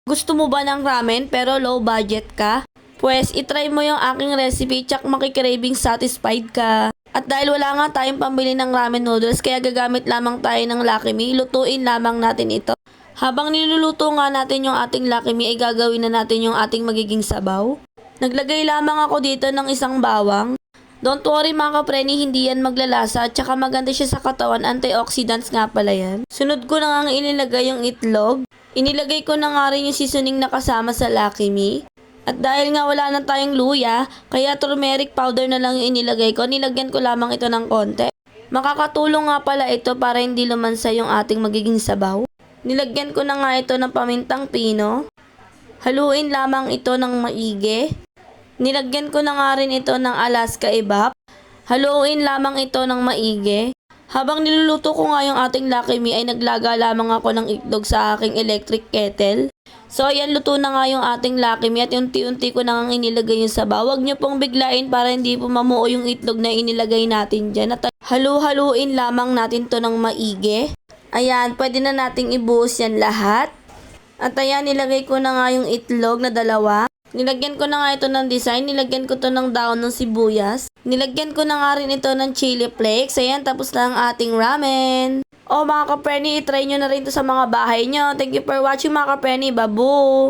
Gusto mo ba ng ramen pero low budget ka? Pwes, itry mo yung aking recipe tsak makikraving satisfied ka. At dahil wala nga tayong pambili ng ramen noodles kaya gagamit lamang tayo ng Lucky Me, lutuin lamang natin ito. Habang niluluto nga natin yung ating Lucky Me ay gagawin na natin yung ating magiging sabaw. Naglagay lamang ako dito ng isang bawang. Don't worry mga kapreni, hindi yan maglalasa at saka maganda siya sa katawan, antioxidants nga pala yan. Sunod ko na nga inilagay yung itlog. Inilagay ko na nga rin yung seasoning na kasama sa Lucky Me. At dahil nga wala na tayong luya, kaya turmeric powder na lang yung inilagay ko, nilagyan ko lamang ito ng konti. Makakatulong nga pala ito para hindi lumansa yung ating magiging sabaw. Nilagyan ko na nga ito ng pamintang pino. Haluin lamang ito ng maigi. Nilagyan ko na nga rin ito ng Alaska Evap. Haluin lamang ito ng maigi. Habang niluluto ko nga yung ating Lucky Me ay naglaga lamang ako ng itlog sa aking electric kettle. So ayan, luto na nga yung ating Lucky Me at unti-unti ko na nga inilagay yung sabaw. Huwag nyo pong biglain para hindi po mamuo yung itlog na inilagay natin dyan. At halu-haluin lamang natin to ng maigi. Ayan, pwede na nating ibuhos yan lahat. At ayan, nilagay ko na nga yung itlog na dalawa. Nilagyan ko na nga ito ng design. Nilagyan ko to ng daon ng sibuyas. Nilagyan ko na nga rin ito ng chili flakes. Ayan, tapos na ang ating ramen. O mga kapreni, itry nyo na rin ito sa mga bahay nyo. Thank you for watching mga kapreni. Babu!